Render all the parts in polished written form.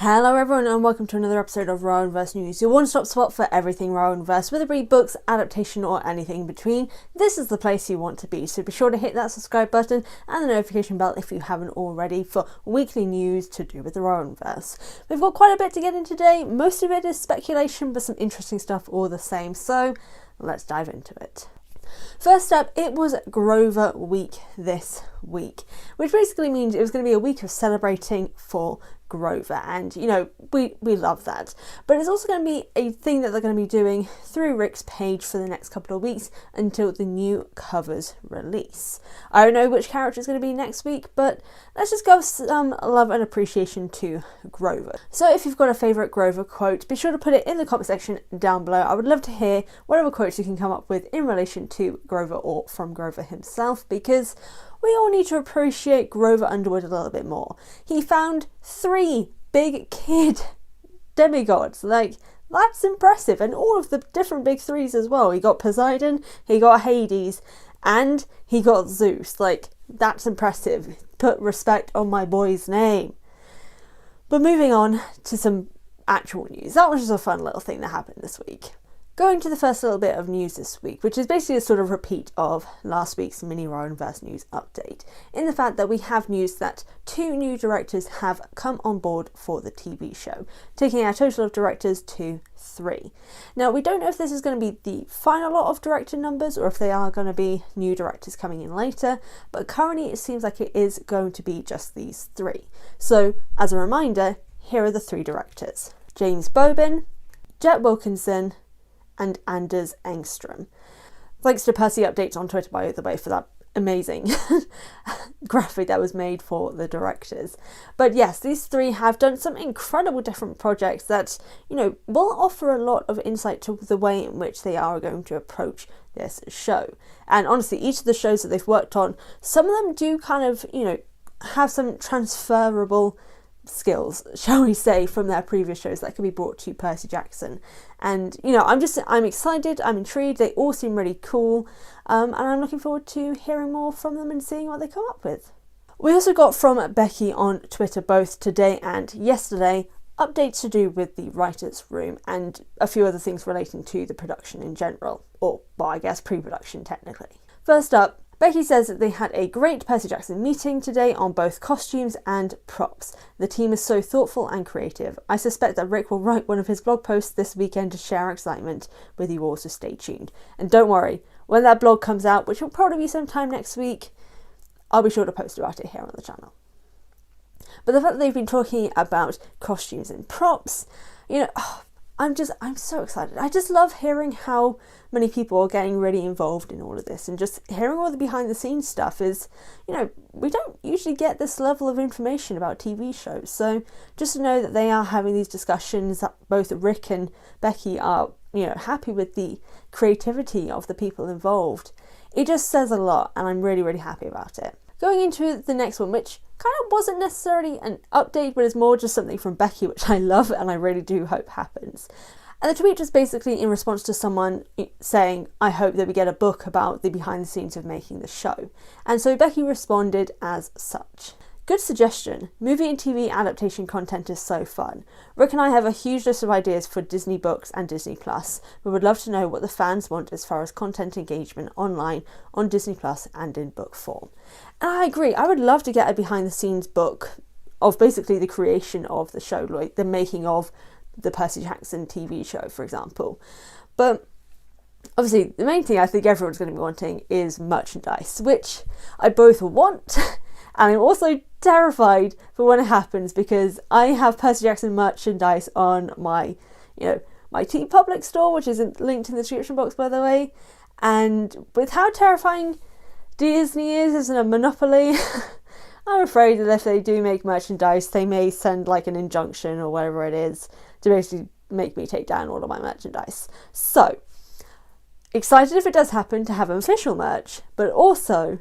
Hello everyone and welcome to another episode of Riordanverse News, your one-stop spot for everything Riordanverse, whether it be books, adaptation or anything in between. This is the place you want to be, so be sure to hit that subscribe button and the notification bell if you haven't already for weekly news to do with the Riordanverse. We've got quite a bit to get in today. Most of it is speculation, but some interesting stuff all the same, so let's dive into it. First up, it was Grover Week this week, which basically means it was going to be a week of celebrating for Grover, and we love that, but it's also going to be a thing that they're going to be doing through Rick's page for the next couple of weeks until the new covers release. I don't know which character is going to be next week, but let's just go with some love and appreciation to Grover. So if you've got a favourite Grover quote, be sure to put it in the comment section down below. I would love to hear whatever quotes you can come up with in relation to Grover or from Grover himself, because we all need to appreciate Grover Underwood a little bit more. He found 3 big kid demigods. That's impressive. And all of the different big 3s as well. He got Poseidon, he got Hades, and he got Zeus. That's impressive. Put respect on my boy's name. But moving on to some actual news. That was just a fun little thing that happened this week. Going to the first little bit of news this week, which is basically a sort of repeat of last week's mini Riordanverse news update, in the fact that we have news that 2 new directors have come on board for the TV show, taking our total of directors to 3. Now, we don't know if this is going to be the final lot of director numbers or if they are going to be new directors coming in later, but currently it seems like it is going to be just these 3. So, as a reminder, here are the 3 directors: James Bobin, Jet Wilkinson, and Anders Engström. Thanks to Percy Updates on Twitter, by the way, for that amazing graphic that was made for the directors. But yes, these 3 have done some incredible different projects that, will offer a lot of insight to the way in which they are going to approach this show. And honestly, each of the shows that they've worked on, some of them do kind of, have some transferable skills, shall we say, from their previous shows that could be brought to Percy Jackson. And I'm excited, I'm intrigued, they all seem really cool, and I'm looking forward to hearing more from them and seeing what they come up with. We also got from Becky on Twitter both today and yesterday updates to do with the writers' room and a few other things relating to the production in general, or well, I guess pre-production technically. First up, Becky says that they had a great Percy Jackson meeting today on both costumes and props. The team is so thoughtful and creative. I suspect that Rick will write one of his blog posts this weekend to share our excitement with you all, so stay tuned. And don't worry, when that blog comes out, which will probably be sometime next week, I'll be sure to post about it here on the channel. But the fact that they've been talking about costumes and props, I'm so excited. I just love hearing how many people are getting really involved in all of this, and just hearing all the behind the scenes stuff is, we don't usually get this level of information about TV shows. So just to know that they are having these discussions, that both Rick and Becky are, happy with the creativity of the people involved, it just says a lot, and I'm really, really happy about it. Going into the next one, which kind of wasn't necessarily an update, but is more just something from Becky, which I love and I really do hope happens. And the tweet was basically in response to someone saying, I hope that we get a book about the behind the scenes of making the show. And so Becky responded as such. Good suggestion. Movie and TV adaptation content is so fun. Rick and I have a huge list of ideas for Disney books and Disney Plus. We would love to know what the fans want as far as content engagement online, on Disney Plus and in book form. And I agree, I would love to get a behind the scenes book of basically the creation of the show, like the making of the Percy Jackson TV show, for example. But obviously the main thing I think everyone's going to be wanting is merchandise, which I both want and I'm also terrified for when it happens, because I have Percy Jackson merchandise on my, my TeePublic store, which is linked in the description box, by the way. And with how terrifying Disney is as a monopoly, I'm afraid that if they do make merchandise, they may send an injunction or whatever it is to basically make me take down all of my merchandise. So, excited if it does happen to have official merch, but also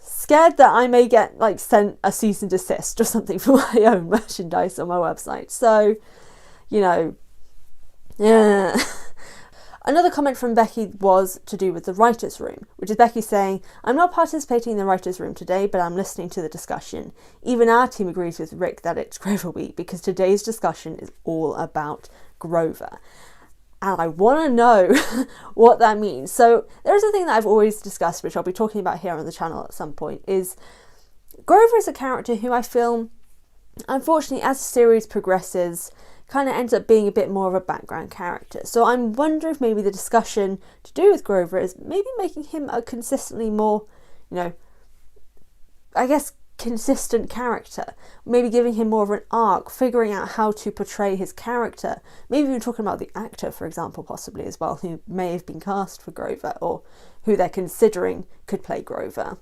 scared that I may get sent a cease and desist or something for my own merchandise on my website. So, yeah. Another comment from Becky was to do with the writer's room, which is Becky saying, "I'm not participating in the writer's room today, but I'm listening to the discussion. Even our team agrees with Rick that it's Grover week because today's discussion is all about Grover." And I want to know what that means. So there's a thing that I've always discussed, which I'll be talking about here on the channel at some point, is Grover is a character who I feel, unfortunately, as the series progresses, kind of ends up being a bit more of a background character. So I'm wondering if maybe the discussion to do with Grover is maybe making him a consistently more, I guess, consistent character, maybe giving him more of an arc, figuring out how to portray his character, maybe even talking about the actor, for example, possibly as well, who may have been cast for Grover or who they're considering could play Grover.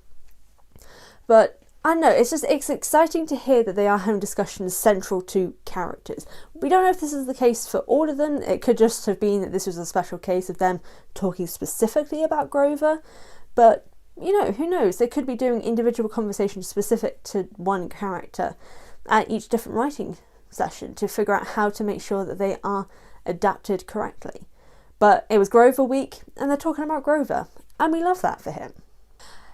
But I don't know, it's exciting to hear that they are having discussions central to characters. We don't know if this is the case for all of them. It could just have been that this was a special case of them talking specifically about Grover, but who knows? They could be doing individual conversations specific to one character at each different writing session to figure out how to make sure that they are adapted correctly. But it was Grover week and they're talking about Grover, and we love that for him.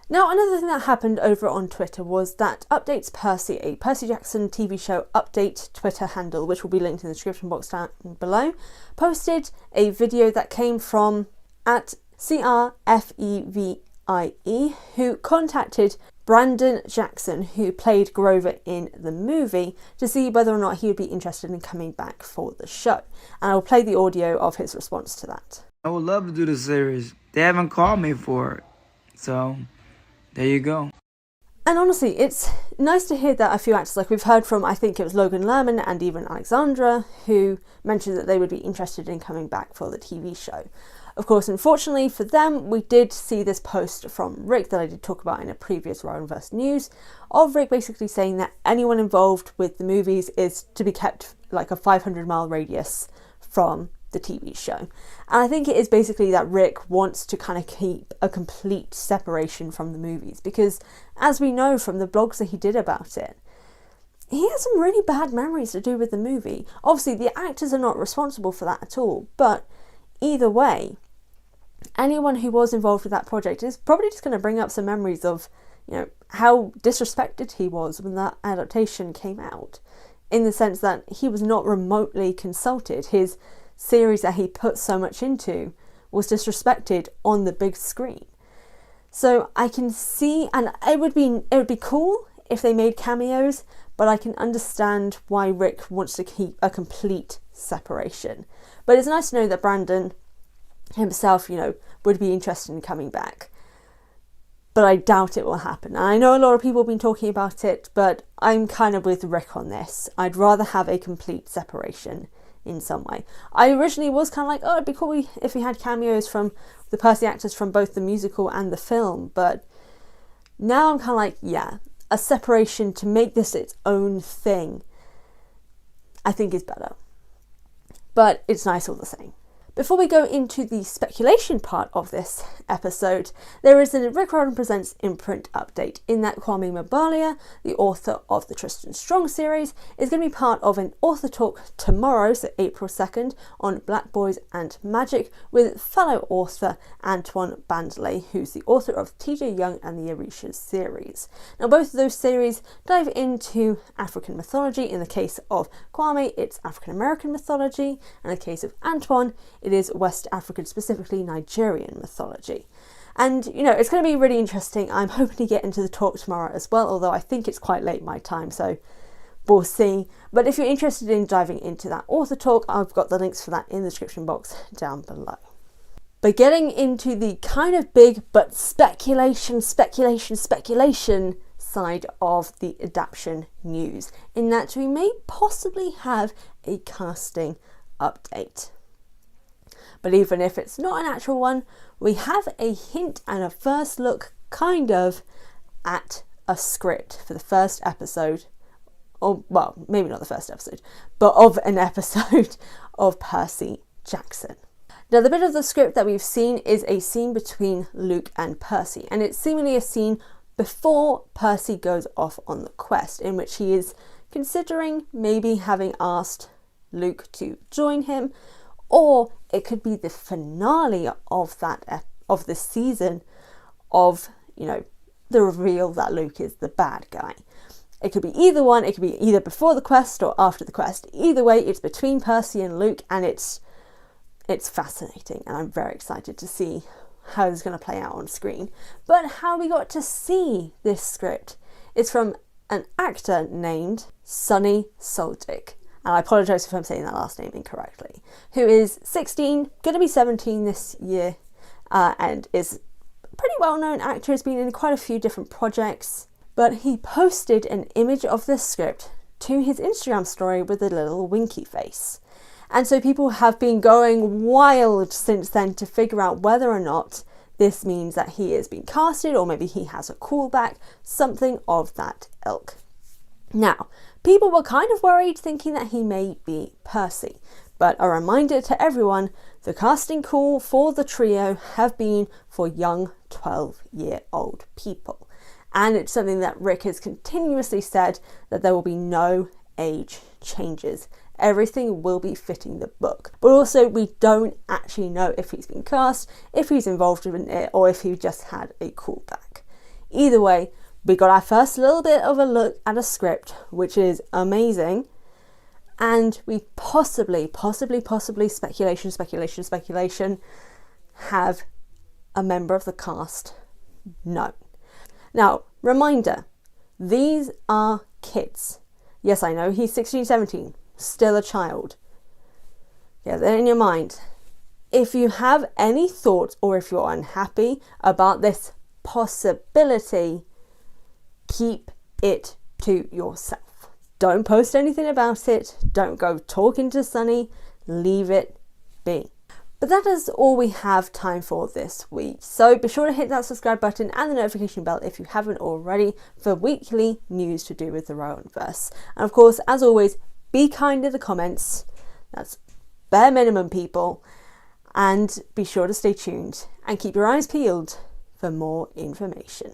Now, another thing that happened over on Twitter was that Updates Percy, a Percy Jackson TV show update Twitter handle, which will be linked in the description box down below, posted a video that came from at CRFEVIE, who contacted Brandon Jackson, who played Grover in the movie, to see whether or not he would be interested in coming back for the show. And I will play the audio of his response to that. I would love to do the series. They haven't called me for it. So there you go. And honestly, it's nice to hear that a few actors, like we've heard from, I think it was Logan Lerman and even Alexandra, who mentioned that they would be interested in coming back for the TV show. Of course, unfortunately for them, we did see this post from Rick that I did talk about in a previous Riordanverse news, of Rick basically saying that anyone involved with the movies is to be kept like a 500-mile radius from the TV show. And I think it is basically that Rick wants to kind of keep a complete separation from the movies, because as we know from the blogs that he did about it, he has some really bad memories to do with the movie. Obviously, the actors are not responsible for that at all, but either way, anyone who was involved with that project is probably just going to bring up some memories of, how disrespected he was when that adaptation came out, in the sense that he was not remotely consulted. His series that he put so much into was disrespected on the big screen. So I can see, and it would be cool if they made cameos, but I can understand why Rick wants to keep a complete separation. But it's nice to know that Brandon himself, would be interested in coming back. But I doubt it will happen. And I know a lot of people have been talking about it, but I'm kind of with Rick on this. I'd rather have a complete separation in some way. I originally was kind of like, oh, it'd be cool if we had cameos from the Percy actors from both the musical and the film, but now I'm kind of like, yeah, a separation to make this its own thing, I think is better. But it's nice all the same. Before we go into the speculation part of this episode, there is a Rick Riordan Presents imprint update in that Kwame Mabalia, the author of the Tristan Strong series, is going to be part of an author talk tomorrow, so April 2nd, on Black Boys and Magic with fellow author Antoine Bandley, who's the author of TJ Young and the Orishas series. Now, both of those series dive into African mythology. In the case of Kwame, it's African American mythology, and in the case of Antoine, it is West African, specifically Nigerian mythology. And, it's going to be really interesting. I'm hoping to get into the talk tomorrow as well, although I think it's quite late my time, so we'll see. But if you're interested in diving into that author talk, I've got the links for that in the description box down below. But getting into the kind of big but speculation side of the adaptation news, in that we may possibly have a casting update. But even if it's not an actual one, we have a hint and a first look, kind of, at a script for the first episode, or, well, maybe not the first episode, but of an episode of Percy Jackson. Now, the bit of the script that we've seen is a scene between Luke and Percy, and it's seemingly a scene before Percy goes off on the quest, in which he is considering maybe having asked Luke to join him, or it could be the finale of of this season of, you know, the reveal that Luke is the bad guy. It could be either one. It could be either before the quest or after the quest. Either way, it's between Percy and Luke, and it's fascinating, and I'm very excited to see how it's going to play out on screen. But how we got to see this script is from an actor named Sonny Soldic, and I apologise if I'm saying that last name incorrectly, who is 16, going to be 17 this year, and is a pretty well-known actor, has been in quite a few different projects. But he posted an image of this script to his Instagram story with a little winky face. And so people have been going wild since then to figure out whether or not this means that he is being casted, or maybe he has a callback, something of that ilk. Now, people were kind of worried, thinking that he may be Percy. But a reminder to everyone, the casting call for the trio have been for young 12-year-old people. And it's something that Rick has continuously said, that there will be no age changes. Everything will be fitting the book. But also, we don't actually know if he's been cast, if he's involved in it, or if he just had a callback. Either way, we got our first little bit of a look at a script, which is amazing. And we possibly, speculation, have a member of the cast known. Now, reminder, these are kids. Yes, I know, he's 16, 17, still a child. Get that in your mind. If you have any thoughts, or if you're unhappy about this possibility, keep it to yourself. Don't post anything about it. Don't go talking to Sonny. Leave it be. But that is all we have time for this week. So be sure to hit that subscribe button and the notification bell if you haven't already, for weekly news to do with the Riordanverse. And of course, as always, be kind in the comments. That's bare minimum, people. And be sure to stay tuned and keep your eyes peeled for more information.